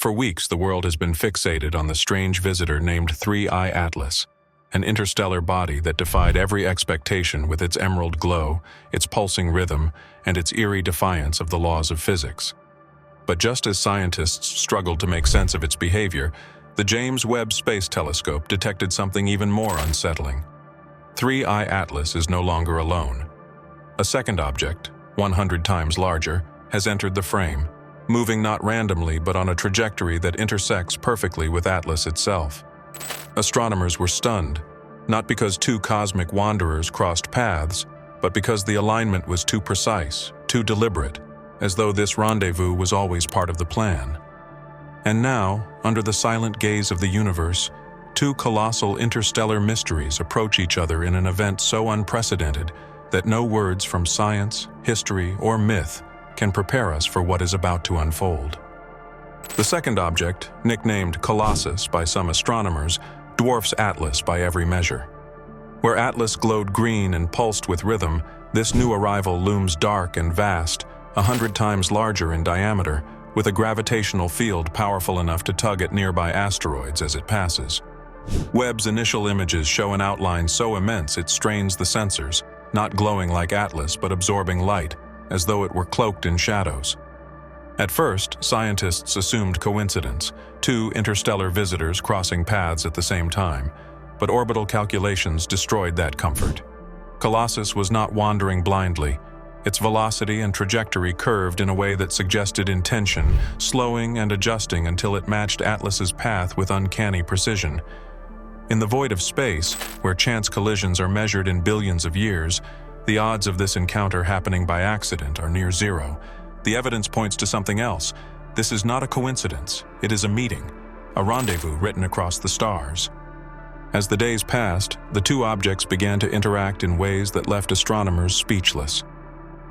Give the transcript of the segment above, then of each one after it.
For weeks, the world has been fixated on the strange visitor named 3I Atlas, an interstellar body that defied every expectation with its emerald glow, its pulsing rhythm, and its eerie defiance of the laws of physics. But just as scientists struggled to make sense of its behavior, the James Webb Space Telescope detected something even more unsettling. 3I Atlas is no longer alone. A second object, 100 times larger, has entered the frame, moving not randomly but on a trajectory that intersects perfectly with Atlas itself. Astronomers were stunned, not because two cosmic wanderers crossed paths, but because the alignment was too precise, too deliberate, as though this rendezvous was always part of the plan. And now, under the silent gaze of the universe, two colossal interstellar mysteries approach each other in an event so unprecedented that no words from science, history, or myth can prepare us for what is about to unfold. The second object, nicknamed Colossus by some astronomers, dwarfs Atlas by every measure. Where Atlas glowed green and pulsed with rhythm, this new arrival looms dark and vast, 100 times larger in diameter, with a gravitational field powerful enough to tug at nearby asteroids as it passes. Webb's initial images show an outline so immense it strains the sensors, not glowing like Atlas but absorbing light, as though it were cloaked in shadows. At first, scientists assumed coincidence, two interstellar visitors crossing paths at the same time, but orbital calculations destroyed that comfort. Colossus was not wandering blindly. Its velocity and trajectory curved in a way that suggested intention, slowing and adjusting until it matched Atlas's path with uncanny precision. In the void of space, where chance collisions are measured in billions of years, the odds of this encounter happening by accident are near zero. The evidence points to something else. This is not a coincidence. It is a meeting, a rendezvous written across the stars. As the days passed, the two objects began to interact in ways that left astronomers speechless.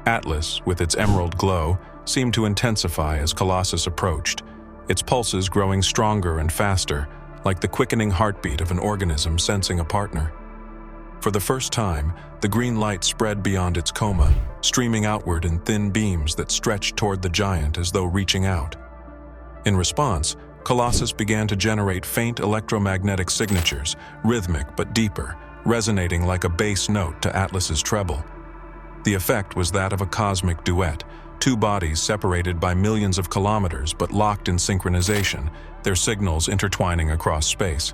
Atlas, with its emerald glow, seemed to intensify as Colossus approached, its pulses growing stronger and faster, like the quickening heartbeat of an organism sensing a partner. For the first time, the green light spread beyond its coma, streaming outward in thin beams that stretched toward the giant as though reaching out. In response, Colossus began to generate faint electromagnetic signatures, rhythmic but deeper, resonating like a bass note to Atlas's treble. The effect was that of a cosmic duet, two bodies separated by millions of kilometers but locked in synchronization, their signals intertwining across space.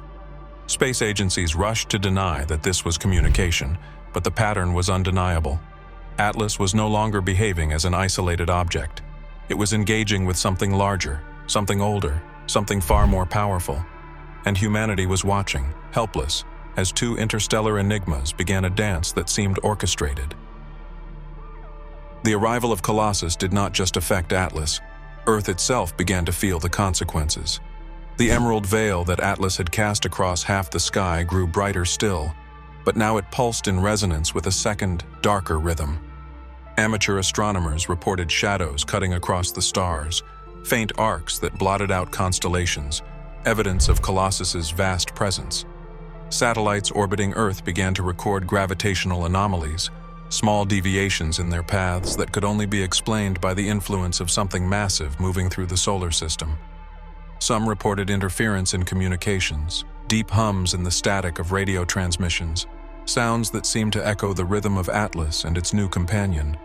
Space agencies rushed to deny that this was communication, but the pattern was undeniable. Atlas was no longer behaving as an isolated object. It was engaging with something larger, something older, something far more powerful. And humanity was watching, helpless, as two interstellar enigmas began a dance that seemed orchestrated. The arrival of Colossus did not just affect Atlas. Earth itself began to feel the consequences. The emerald veil that Atlas had cast across half the sky grew brighter still, but now it pulsed in resonance with a second, darker rhythm. Amateur astronomers reported shadows cutting across the stars, faint arcs that blotted out constellations, evidence of Colossus's vast presence. Satellites orbiting Earth began to record gravitational anomalies, small deviations in their paths that could only be explained by the influence of something massive moving through the solar system. Some reported interference in communications, deep hums in the static of radio transmissions, sounds that seemed to echo the rhythm of Atlas and its new companion.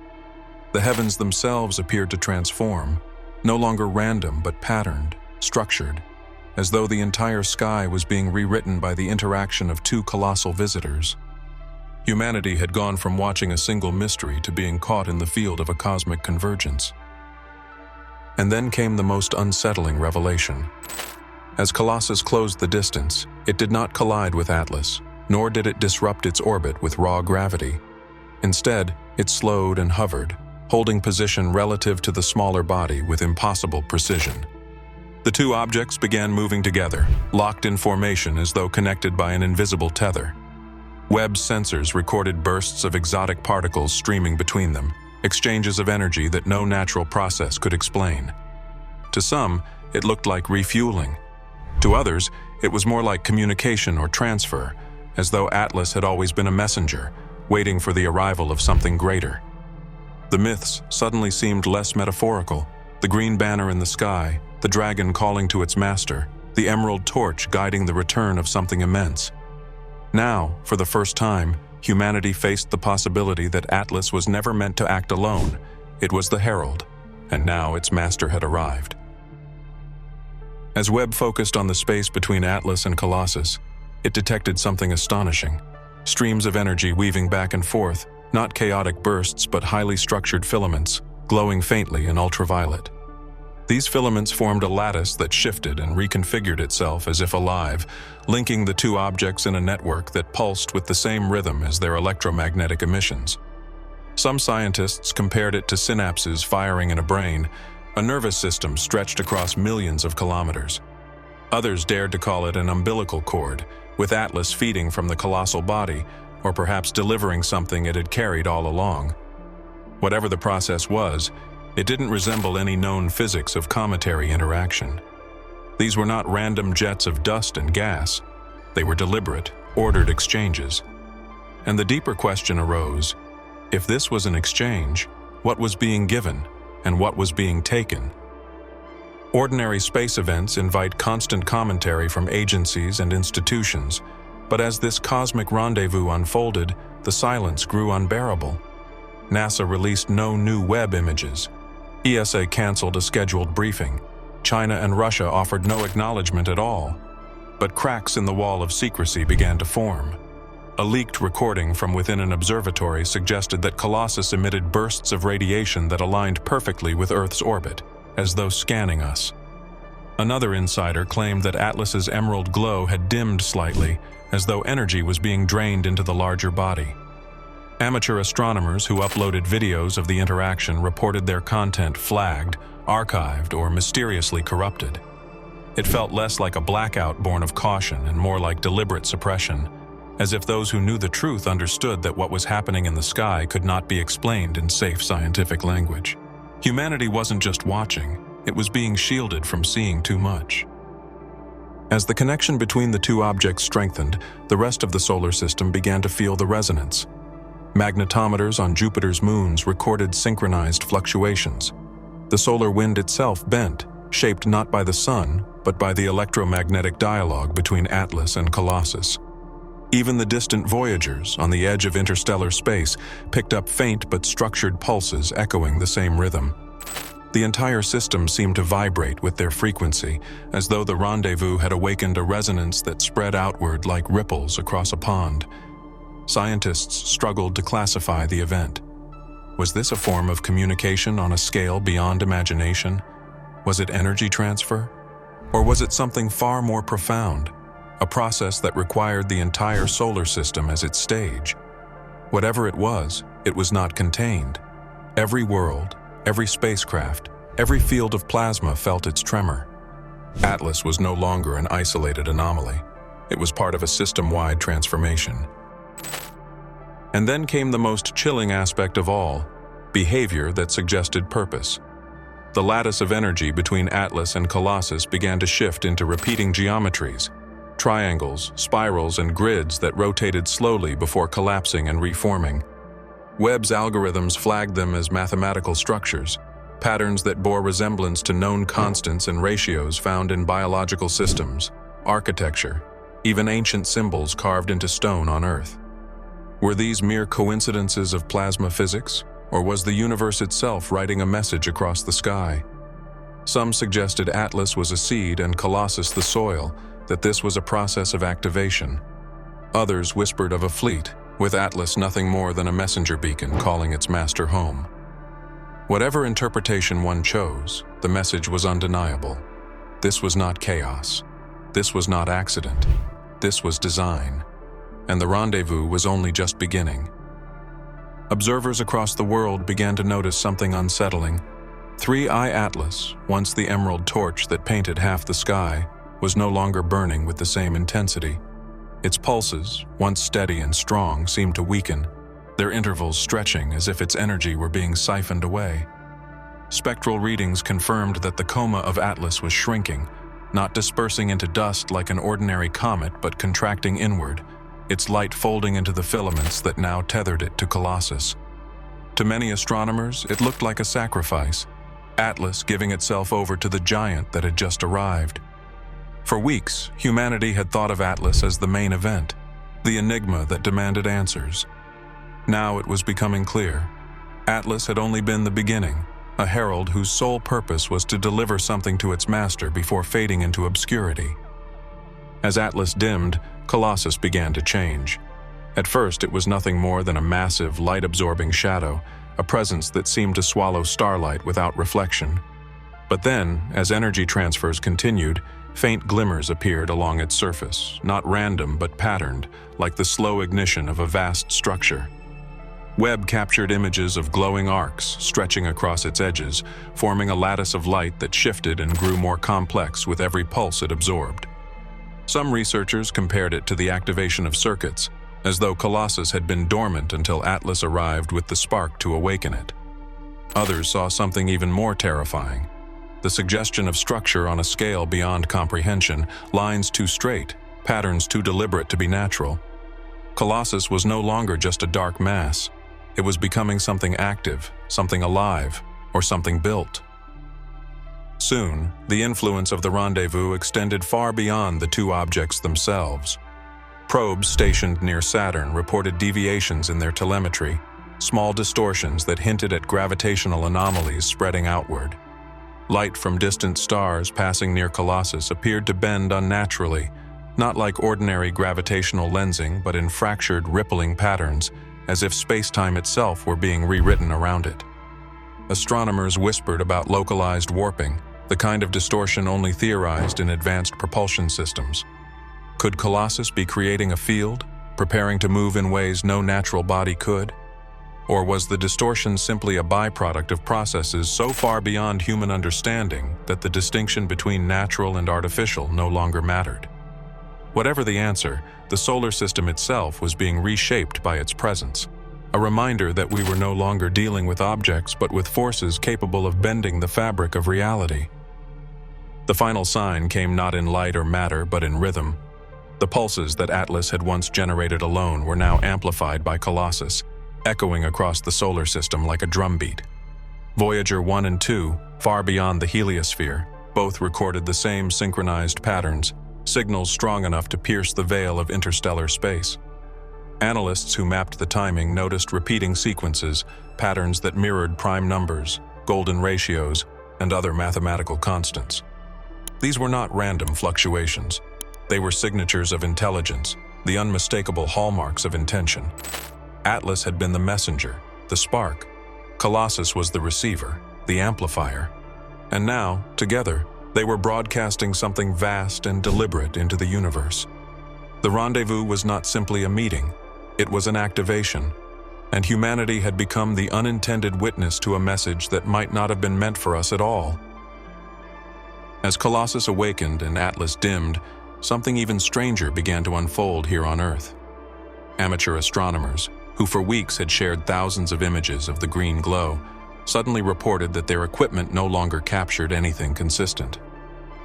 The heavens themselves appeared to transform, no longer random but patterned, structured, as though the entire sky was being rewritten by the interaction of two colossal visitors. Humanity had gone from watching a single mystery to being caught in the field of a cosmic convergence. And then came the most unsettling revelation. As Colossus closed the distance, it did not collide with Atlas, nor did it disrupt its orbit with raw gravity. Instead, it slowed and hovered, holding position relative to the smaller body with impossible precision. The two objects began moving together, locked in formation as though connected by an invisible tether. Webb's sensors recorded bursts of exotic particles streaming between them, exchanges of energy that no natural process could explain. To some, it looked like refueling. To others, it was more like communication or transfer, as though Atlas had always been a messenger, waiting for the arrival of something greater. The myths suddenly seemed less metaphorical, the green banner in the sky, the dragon calling to its master, the emerald torch guiding the return of something immense. Now, for the first time, humanity faced the possibility that Atlas was never meant to act alone. It was the herald, and now its master had arrived. As Webb focused on the space between Atlas and Colossus, it detected something astonishing. Streams of energy weaving back and forth, not chaotic bursts but highly structured filaments, glowing faintly in ultraviolet. These filaments formed a lattice that shifted and reconfigured itself as if alive, linking the two objects in a network that pulsed with the same rhythm as their electromagnetic emissions. Some scientists compared it to synapses firing in a brain, a nervous system stretched across millions of kilometers. Others dared to call it an umbilical cord, with Atlas feeding from the colossal body, or perhaps delivering something it had carried all along. Whatever the process was, it didn't resemble any known physics of cometary interaction. These were not random jets of dust and gas. They were deliberate, ordered exchanges. And the deeper question arose, if this was an exchange, what was being given, and what was being taken? Ordinary space events invite constant commentary from agencies and institutions, but as this cosmic rendezvous unfolded, the silence grew unbearable. NASA released no new Webb images. ESA canceled a scheduled briefing. China and Russia offered no acknowledgement at all. But cracks in the wall of secrecy began to form. A leaked recording from within an observatory suggested that Colossus emitted bursts of radiation that aligned perfectly with Earth's orbit, as though scanning us. Another insider claimed that Atlas's emerald glow had dimmed slightly, as though energy was being drained into the larger body. Amateur astronomers who uploaded videos of the interaction reported their content flagged, archived, or mysteriously corrupted. It felt less like a blackout born of caution and more like deliberate suppression, as if those who knew the truth understood that what was happening in the sky could not be explained in safe scientific language. Humanity wasn't just watching, it was being shielded from seeing too much. As the connection between the two objects strengthened, the rest of the solar system began to feel the resonance. Magnetometers on Jupiter's moons recorded synchronized fluctuations. The solar wind itself bent, shaped not by the sun, but by the electromagnetic dialogue between Atlas and Colossus. Even the distant Voyagers, on the edge of interstellar space, picked up faint but structured pulses echoing the same rhythm. The entire system seemed to vibrate with their frequency, as though the rendezvous had awakened a resonance that spread outward like ripples across a pond. Scientists struggled to classify the event. Was this a form of communication on a scale beyond imagination? Was it energy transfer? Or was it something far more profound, a process that required the entire solar system as its stage? Whatever it was not contained. Every world, every spacecraft, every field of plasma felt its tremor. Atlas was no longer an isolated anomaly. It was part of a system-wide transformation. And then came the most chilling aspect of all, behavior that suggested purpose. The lattice of energy between Atlas and Colossus began to shift into repeating geometries, triangles, spirals, and grids that rotated slowly before collapsing and reforming. Webb's algorithms flagged them as mathematical structures, patterns that bore resemblance to known constants and ratios found in biological systems, architecture, even ancient symbols carved into stone on Earth. Were these mere coincidences of plasma physics, or was the universe itself writing a message across the sky? Some suggested Atlas was a seed and Colossus the soil, that this was a process of activation. Others whispered of a fleet, with Atlas nothing more than a messenger beacon calling its master home. Whatever interpretation one chose, the message was undeniable. This was not chaos. This was not accident. This was design. And the rendezvous was only just beginning. Observers across the world began to notice something unsettling. 3I Atlas, once the emerald torch that painted half the sky, was no longer burning with the same intensity. Its pulses, once steady and strong, seemed to weaken, their intervals stretching as if its energy were being siphoned away. Spectral readings confirmed that the coma of Atlas was shrinking, not dispersing into dust like an ordinary comet but contracting inward, its light folding into the filaments that now tethered it to Colossus. To many astronomers, it looked like a sacrifice. Atlas giving itself over to the giant that had just arrived. For weeks, humanity had thought of Atlas as the main event, the enigma that demanded answers. Now it was becoming clear. Atlas had only been the beginning, a herald whose sole purpose was to deliver something to its master before fading into obscurity. As Atlas dimmed, Colossus began to change. At first, it was nothing more than a massive, light-absorbing shadow, a presence that seemed to swallow starlight without reflection. But then, as energy transfers continued, faint glimmers appeared along its surface, not random but patterned, like the slow ignition of a vast structure. Webb captured images of glowing arcs stretching across its edges, forming a lattice of light that shifted and grew more complex with every pulse it absorbed. Some researchers compared it to the activation of circuits, as though Colossus had been dormant until Atlas arrived with the spark to awaken it. Others saw something even more terrifying: the suggestion of structure on a scale beyond comprehension, lines too straight, patterns too deliberate to be natural. Colossus was no longer just a dark mass. It was becoming something active, something alive, or something built. Soon, the influence of the rendezvous extended far beyond the two objects themselves. Probes stationed near Saturn reported deviations in their telemetry, small distortions that hinted at gravitational anomalies spreading outward. Light from distant stars passing near Colossus appeared to bend unnaturally, not like ordinary gravitational lensing but in fractured, rippling patterns, as if space-time itself were being rewritten around it. Astronomers whispered about localized warping, the kind of distortion only theorized in advanced propulsion systems. Could Colossus be creating a field, preparing to move in ways no natural body could? Or was the distortion simply a byproduct of processes so far beyond human understanding that the distinction between natural and artificial no longer mattered? Whatever the answer, the solar system itself was being reshaped by its presence, a reminder that we were no longer dealing with objects but with forces capable of bending the fabric of reality. The final sign came not in light or matter but in rhythm. The pulses that Atlas had once generated alone were now amplified by Colossus, echoing across the solar system like a drumbeat. Voyager 1 and 2, far beyond the heliosphere, both recorded the same synchronized patterns, signals strong enough to pierce the veil of interstellar space. Analysts who mapped the timing noticed repeating sequences, patterns that mirrored prime numbers, golden ratios, and other mathematical constants. These were not random fluctuations. They were signatures of intelligence, the unmistakable hallmarks of intention. Atlas had been the messenger, the spark. Colossus was the receiver, the amplifier. And now, together, they were broadcasting something vast and deliberate into the universe. The rendezvous was not simply a meeting, it was an activation, and humanity had become the unintended witness to a message that might not have been meant for us at all. As Colossus awakened and Atlas dimmed, something even stranger began to unfold here on Earth. Amateur astronomers, who for weeks had shared thousands of images of the green glow, suddenly reported that their equipment no longer captured anything consistent.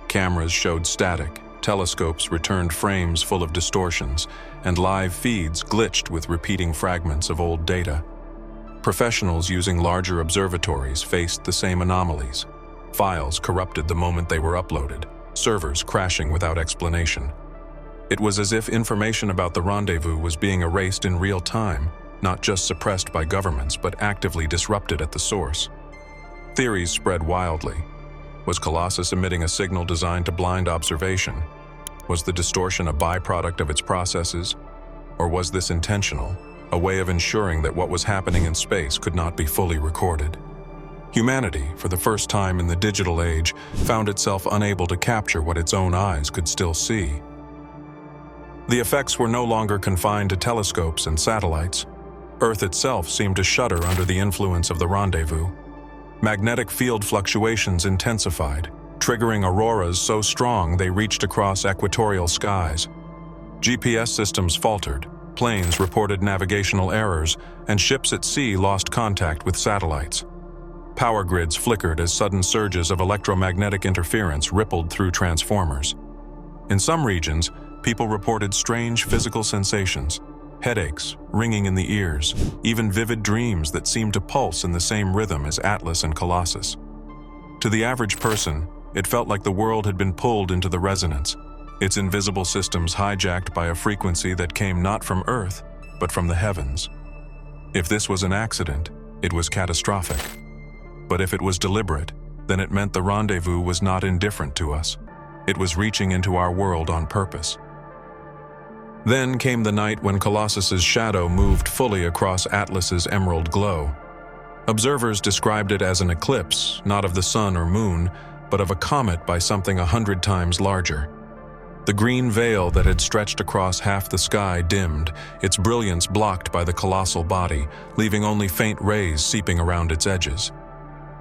Cameras showed static, telescopes returned frames full of distortions, and live feeds glitched with repeating fragments of old data. Professionals using larger observatories faced the same anomalies. Files corrupted the moment they were uploaded, servers crashing without explanation. It was as if information about the rendezvous was being erased in real time, not just suppressed by governments but actively disrupted at the source. Theories spread wildly. Was Colossus emitting a signal designed to blind observation? Was the distortion a byproduct of its processes? Or was this intentional, a way of ensuring that what was happening in space could not be fully recorded? Humanity, for the first time in the digital age, found itself unable to capture what its own eyes could still see. The effects were no longer confined to telescopes and satellites. Earth itself seemed to shudder under the influence of the rendezvous. Magnetic field fluctuations intensified, triggering auroras so strong they reached across equatorial skies. GPS systems faltered, planes reported navigational errors, and ships at sea lost contact with satellites. Power grids flickered as sudden surges of electromagnetic interference rippled through transformers. In some regions, people reported strange physical sensations, headaches, ringing in the ears, even vivid dreams that seemed to pulse in the same rhythm as Atlas and Colossus. To the average person, it felt like the world had been pulled into the resonance, its invisible systems hijacked by a frequency that came not from Earth, but from the heavens. If this was an accident, it was catastrophic. But if it was deliberate, then it meant the rendezvous was not indifferent to us. It was reaching into our world on purpose. Then came the night when Colossus's shadow moved fully across Atlas's emerald glow. Observers described it as an eclipse, not of the sun or moon, but of a comet by something 100 times larger. The green veil that had stretched across half the sky dimmed, its brilliance blocked by the colossal body, leaving only faint rays seeping around its edges.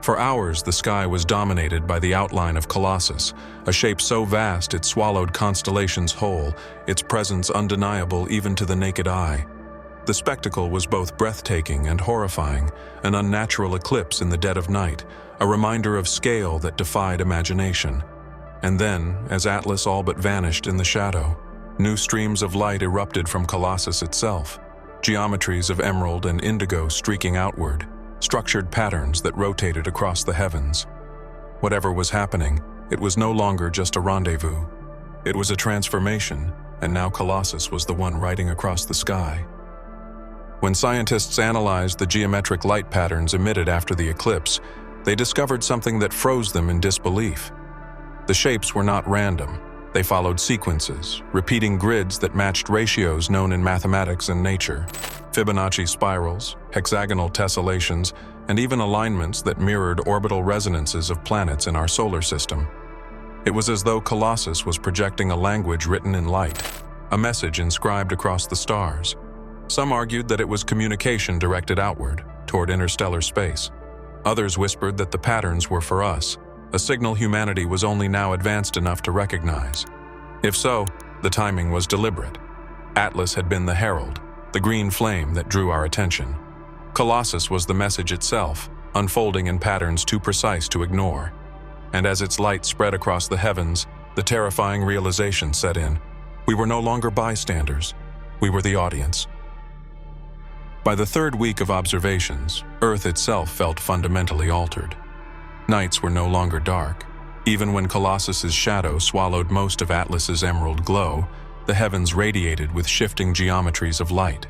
For hours, the sky was dominated by the outline of Colossus, a shape so vast it swallowed constellations whole, its presence undeniable even to the naked eye. The spectacle was both breathtaking and horrifying, an unnatural eclipse in the dead of night, a reminder of scale that defied imagination. And then, as Atlas all but vanished in the shadow, new streams of light erupted from Colossus itself, geometries of emerald and indigo streaking outward, structured patterns that rotated across the heavens. Whatever was happening, it was no longer just a rendezvous. It was a transformation, and now Colossus was the one riding across the sky. When scientists analyzed the geometric light patterns emitted after the eclipse, they discovered something that froze them in disbelief. The shapes were not random. They followed sequences, repeating grids that matched ratios known in mathematics and nature, Fibonacci spirals, hexagonal tessellations, and even alignments that mirrored orbital resonances of planets in our solar system. It was as though Colossus was projecting a language written in light, a message inscribed across the stars. Some argued that it was communication directed outward, toward interstellar space. Others whispered that the patterns were for us, a signal humanity was only now advanced enough to recognize. If so, the timing was deliberate. Atlas had been the herald, the green flame that drew our attention. Colossus was the message itself, unfolding in patterns too precise to ignore. And as its light spread across the heavens, the terrifying realization set in. We were no longer bystanders. We were the audience. By the third week of observations, Earth itself felt fundamentally altered. Nights were no longer dark. Even when Colossus's shadow swallowed most of Atlas's emerald glow, the heavens radiated with shifting geometries of light.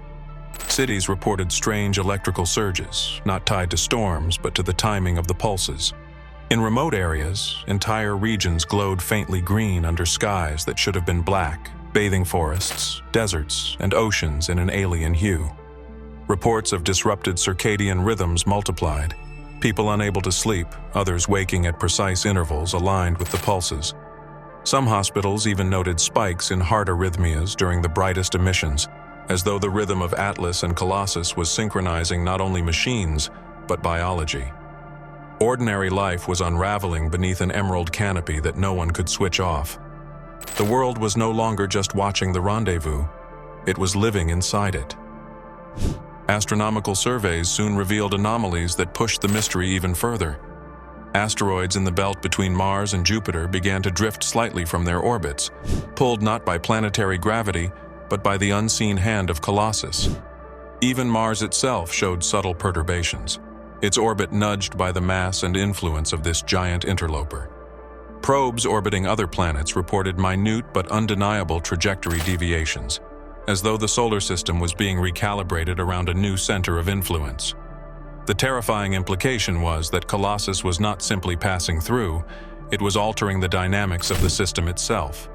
Cities reported strange electrical surges, not tied to storms but to the timing of the pulses. In remote areas, entire regions glowed faintly green under skies that should have been black, bathing forests, deserts, and oceans in an alien hue. Reports of disrupted circadian rhythms multiplied. People unable to sleep, others waking at precise intervals aligned with the pulses. Some hospitals even noted spikes in heart arrhythmias during the brightest emissions, as though the rhythm of Atlas and Colossus was synchronizing not only machines, but biology. Ordinary life was unraveling beneath an emerald canopy that no one could switch off. The world was no longer just watching the rendezvous, it was living inside it. Astronomical surveys soon revealed anomalies that pushed the mystery even further. Asteroids in the belt between Mars and Jupiter began to drift slightly from their orbits, pulled not by planetary gravity, but by the unseen hand of Colossus. Even Mars itself showed subtle perturbations, its orbit nudged by the mass and influence of this giant interloper. Probes orbiting other planets reported minute but undeniable trajectory deviations, as though the solar system was being recalibrated around a new center of influence. The terrifying implication was that Colossus was not simply passing through, it was altering the dynamics of the system itself.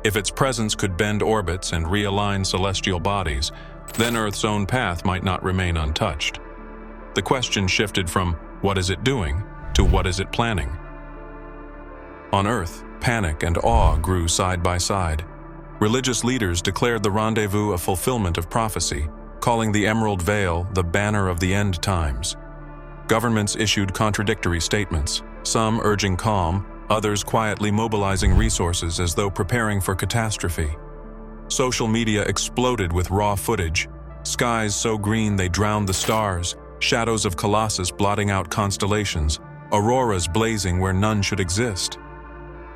If its presence could bend orbits and realign celestial bodies, then Earth's own path might not remain untouched. The question shifted from, what is it doing, to what is it planning? On Earth, panic and awe grew side by side. Religious leaders declared the rendezvous a fulfillment of prophecy, calling the Emerald Veil the banner of the end times. Governments issued contradictory statements, some urging calm, others quietly mobilizing resources as though preparing for catastrophe. Social media exploded with raw footage, skies so green they drowned the stars, shadows of Colossus blotting out constellations, auroras blazing where none should exist.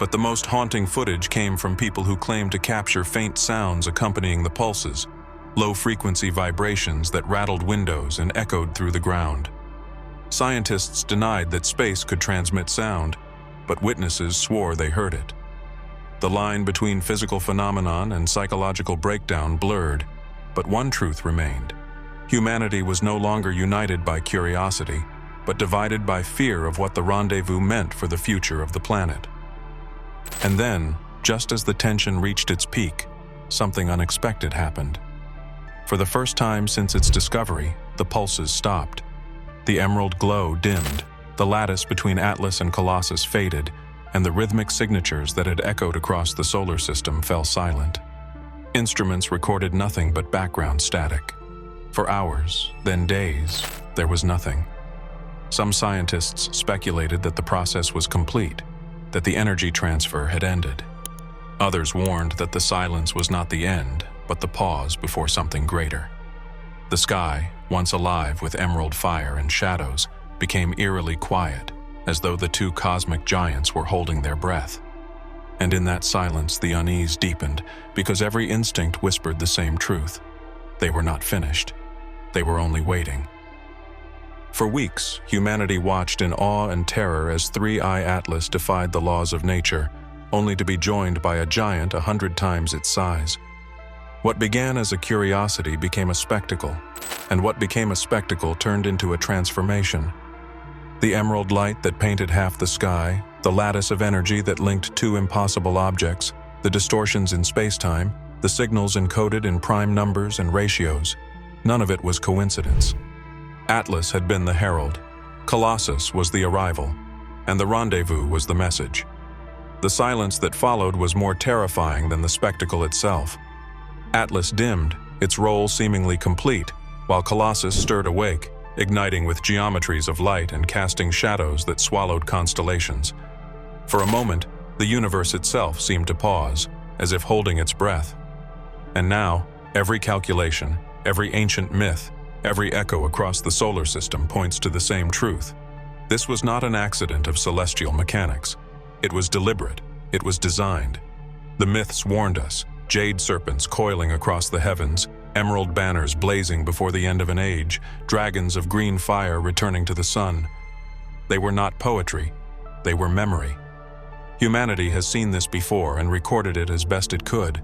But the most haunting footage came from people who claimed to capture faint sounds accompanying the pulses, low-frequency vibrations that rattled windows and echoed through the ground. Scientists denied that space could transmit sound, but witnesses swore they heard it. The line between physical phenomenon and psychological breakdown blurred, but one truth remained. Humanity was no longer united by curiosity, but divided by fear of what the rendezvous meant for the future of the planet. And then, just as the tension reached its peak, something unexpected happened. For the first time since its discovery, the pulses stopped. The emerald glow dimmed, the lattice between Atlas and Colossus faded, and the rhythmic signatures that had echoed across the solar system fell silent. Instruments recorded nothing but background static. For hours, then days, there was nothing. Some scientists speculated that the process was complete, that the energy transfer had ended. Others warned that the silence was not the end, but the pause before something greater. The sky, once alive with emerald fire and shadows, became eerily quiet, as though the two cosmic giants were holding their breath. And in that silence the unease deepened, because every instinct whispered the same truth. They were not finished. They were only waiting. For weeks, humanity watched in awe and terror as 3I Atlas defied the laws of nature, only to be joined by a giant 100 times its size. What began as a curiosity became a spectacle, and what became a spectacle turned into a transformation. The emerald light that painted half the sky, the lattice of energy that linked two impossible objects, the distortions in space-time, the signals encoded in prime numbers and ratios, none of it was coincidence. Atlas had been the herald, Colossus was the arrival, and the rendezvous was the message. The silence that followed was more terrifying than the spectacle itself. Atlas dimmed, its role seemingly complete, while Colossus stirred awake, igniting with geometries of light and casting shadows that swallowed constellations. For a moment, the universe itself seemed to pause, as if holding its breath. And now, every calculation, every ancient myth, every echo across the solar system points to the same truth. This was not an accident of celestial mechanics. It was deliberate. It was designed. The myths warned us, jade serpents coiling across the heavens, emerald banners blazing before the end of an age, dragons of green fire returning to the sun. They were not poetry. They were memory. Humanity has seen this before and recorded it as best it could.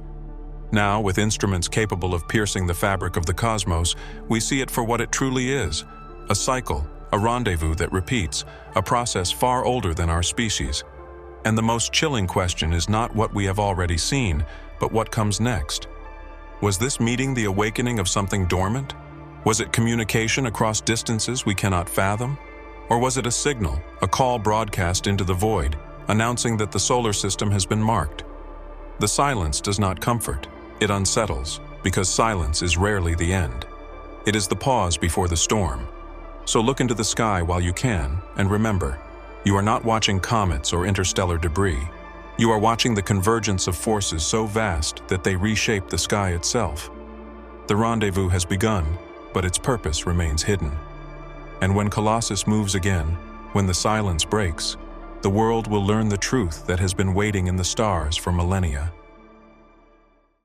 Now, with instruments capable of piercing the fabric of the cosmos, we see it for what it truly is: a cycle, a rendezvous that repeats, a process far older than our species. And the most chilling question is not what we have already seen, but what comes next. Was this meeting the awakening of something dormant? Was it communication across distances we cannot fathom? Or was it a signal, a call broadcast into the void, announcing that the solar system has been marked? The silence does not comfort. It unsettles, because silence is rarely the end. It is the pause before the storm. So look into the sky while you can, and remember, you are not watching comets or interstellar debris. You are watching the convergence of forces so vast that they reshape the sky itself. The rendezvous has begun, but its purpose remains hidden. And when Colossus moves again, when the silence breaks, the world will learn the truth that has been waiting in the stars for millennia.